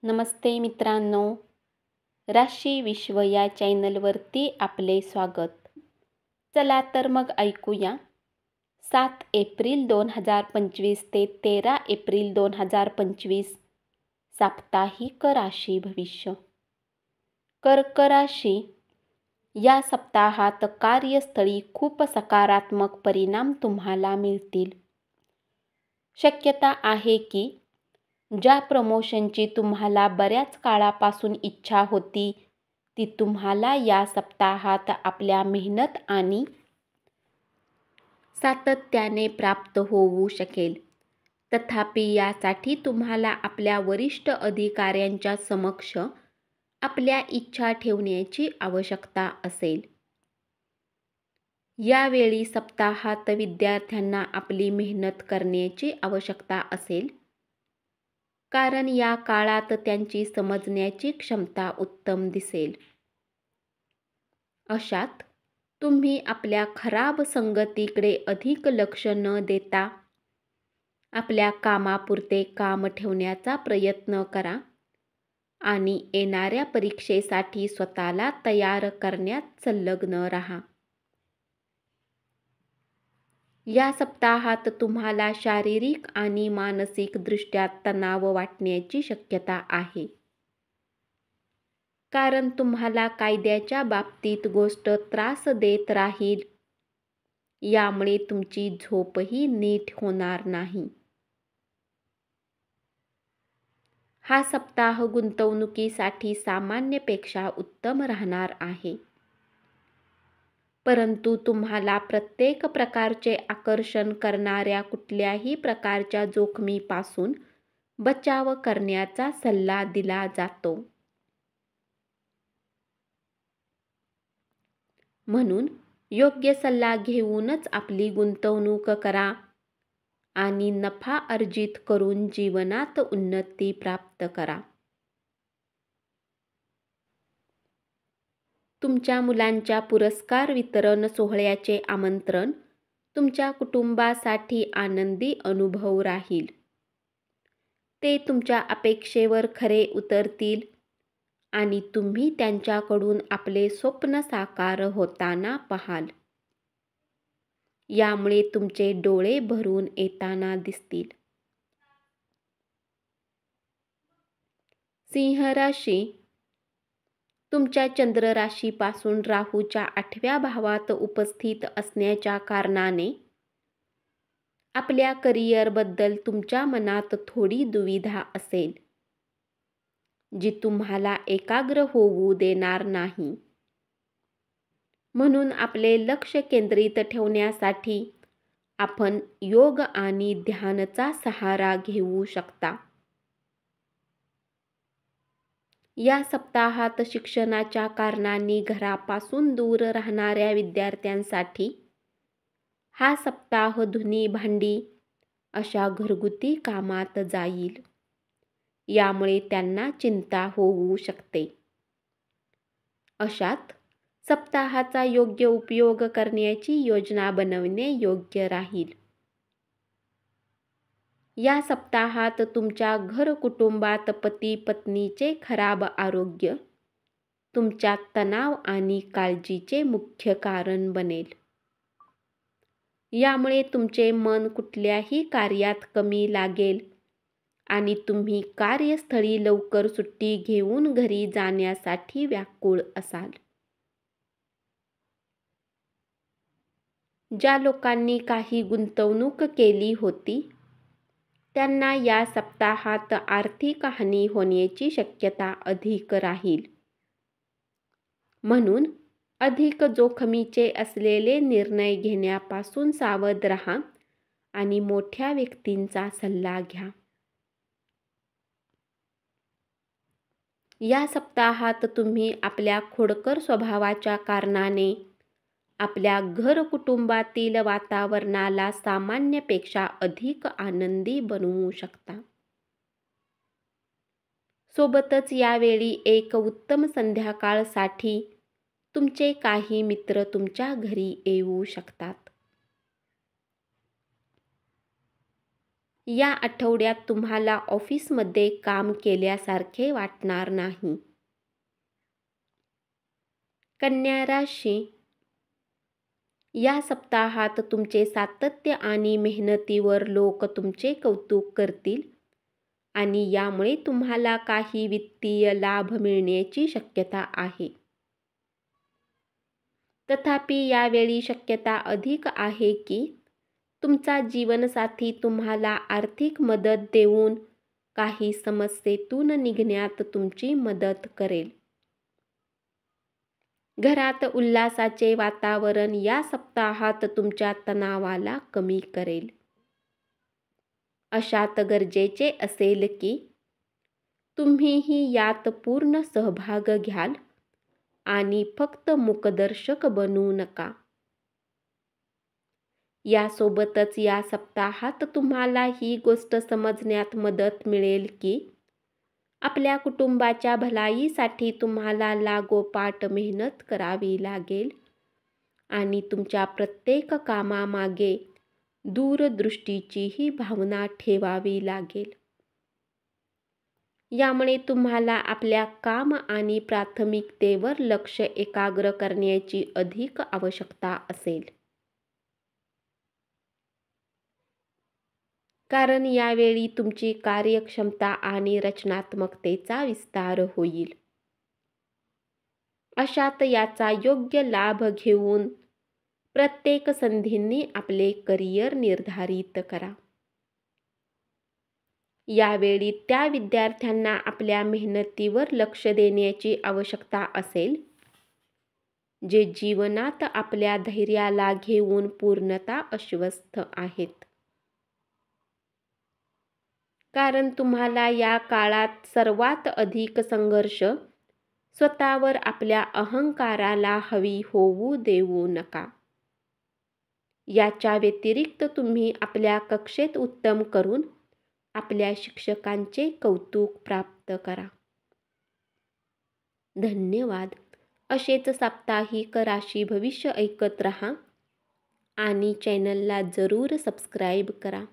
नमस्ते मित्रांनो, राशी विश्व या चॅनलवरती आपले स्वागत. चला तर मग ऐकूया 7 एप्रिल 2025 ते 13 एप्रिल 2025 साप्ताहिक राशी भविष्य. कर्क राशी, या सप्ताहात कार्यस्थळी खूप सकारात्मक परिणाम तुम्हाला मिळतील. शक्यता आहे की ज्या प्रमोशनची तुम्हाला बऱ्याच काळापासून इच्छा होती ती तुम्हाला या सप्ताहात आपल्या मेहनत आणि सातत्याने प्राप्त होऊ शकेल. तथापि यासाठी तुम्हाला आपल्या वरिष्ठ अधिकाऱ्यांच्या समक्ष आपल्या इच्छा ठेवण्याची आवश्यकता असेल. यावेळी सप्ताहात विद्यार्थ्यांना आपली मेहनत करण्याची आवश्यकता असेल, कारण या काळात त्यांची समजण्याची क्षमता उत्तम दिसेल. अशात तुम्ही आपल्या खराब संगतीकडे अधिक लक्ष न देता आपल्या कामापुरते काम ठेवण्याचा प्रयत्न करा आणि येणाऱ्या परीक्षेसाठी स्वतःला तयार करण्यात संलग्न राहा. या सप्ताहात तुम्हाला शारीरिक आणि मानसिक दृष्ट्या तणाव वाटण्याची शक्यता आहे, कारण तुम्हाला कायद्याच्या बाबतीत गोष्ट त्रास देत राहील. यामुळे तुमची झोपही नीट होणार नाही. हा सप्ताह गुंतवणुकीसाठी सामान्यपेक्षा उत्तम राहणार आहे, परंतु तुम्हाला प्रत्येक प्रकारचे आकर्षण करणाऱ्या कुठल्याही प्रकारच्या जोखमीपासून बचाव करण्याचा सल्ला दिला जातो. म्हणून योग्य सल्ला घेऊनच आपली गुंतवणूक करा आणि नफा अर्जित करून जीवनात उन्नती प्राप्त करा. तुमच्या मुलांच्या पुरस्कार वितरण सोहळ्याचे आमंत्रण तुमच्या कुटुंबासाठी आनंदी अनुभव राहील. ते तुमच्या अपेक्षेवर खरे उतरतील आणि तुम्ही त्यांच्याकडून आपले स्वप्न साकार होताना पाहाल. यामुळे तुमचे डोळे भरून येताना दिसतील. सिंह राशी, तुमच्या चंद्र राशीपासून राहूच्या 8व्या भावात उपस्थित असण्याच्या कारणाने आपल्या करिअरबद्दल तुमच्या मनात थोडी दुविधा असेल, जी तुम्हाला एकाग्र होऊ देणार नाही. म्हणून आपले लक्ष केंद्रित ठेवण्यासाठी आपण योग आणि ध्यानाचा सहारा घेऊ शकता. या सप्ताहात शिक्षणाच्या कारणाने घरापासून दूर राहणाऱ्या विद्यार्थ्यांसाठी हा सप्ताह धुनी भांडी अशा घरगुती कामात जाईल. यामुळे त्यांना चिंता होऊ शकते. अशात सप्ताहाचा योग्य उपयोग करण्याची योजना बनवणे योग्य राहील. या सप्ताहात तुमच्या घर कुटुंबात पती पत्नीचे खराब आरोग्य तुमच्या तणाव आणि काळजीचे मुख्य कारण बनेल. यामुळे तुमचे मन कुठल्याही कार्यात कमी लागेल आणि तुम्ही कार्यस्थळी लवकर सुट्टी घेऊन घरी जाण्यासाठी व्याकुळ असाल. ज्या लोकांनी काही गुंतवणूक केली होती त्यांना या सप्ताहात आर्थिक हानी होण्याची शक्यता अधिक राहील. म्हणून अधिक जोखमीचे असलेले निर्णय घेण्यापासून सावध राहा आणि मोठ्या व्यक्तींचा सल्ला घ्या. या सप्ताहात तुम्ही आपल्या खोडकर स्वभावाच्या कारणाने आपल्या घर कुटुंबातील वातावरणाला सामान्यपेक्षा अधिक आनंदी बनवू शकता. सोबतच यावेळी एक उत्तम संध्याकाळसाठी तुमचे काही मित्र तुमच्या घरी येऊ शकतात. या आठवड्यात तुम्हाला ऑफिसमध्ये काम केल्यासारखे वाटणार नाही. कन्या राशी, या सप्ताहात तुमचे सातत्य आणि मेहनतीवर लोक तुमचे कौतुक करतील आणि यामुळे तुम्हाला काही वित्तीय लाभ मिळण्याची शक्यता आहे. तथापि यावेळी शक्यता अधिक आहे की तुमचा जीवनसाथी तुम्हाला आर्थिक मदत देऊन काही समस्येतून निघण्यात तुमची मदत करेल. घरात उल्हासाचे वातावरण या सप्ताहात तुमच्या तणावाला कमी करेल. अशात गरजेचे असेल की तुम्हीही यात पूर्ण सहभाग घ्याल आणि फक्त मुखदर्शक बनू नका. यासोबतच या सप्ताहात तुम्हाला ही गोष्ट समजण्यात मदत मिळेल की आपल्या कुटुंबाच्या भलाईसाठी तुम्हाला लागोपाठ मेहनत करावी लागेल आणि तुमच्या प्रत्येक कामामागे दूरदृष्टीचीही भावना ठेवावी लागेल. यामुळे तुम्हाला आपल्या काम आणि प्राथमिकतेवर लक्ष एकाग्र करण्याची अधिक आवश्यकता असेल. कारण यावेळी तुमची कार्यक्षमता आणि रचनात्मकतेचा विस्तार होईल. अशात याचा योग्य लाभ घेऊन प्रत्येक संधींनी आपले करिअर निर्धारित करा. यावेळी त्या विद्यार्थ्यांना आपल्या मेहनतीवर लक्ष देण्याची आवश्यकता असेल जे जीवनात आपल्या धैर्याला घेऊन पूर्णतः अस्वस्थ आहेत. कारण तुम्हाला या काळात सर्वात अधिक संघर्ष स्वतःवर आपल्या अहंकाराला हवी होऊ देऊ नका. याच्या व्यतिरिक्त तुम्ही आपल्या कक्षेत उत्तम करून आपल्या शिक्षकांचे कौतुक प्राप्त करा. धन्यवाद. असेच साप्ताहिक राशी भविष्य ऐकत रहा आणि चॅनलला जरूर सबस्क्राईब करा.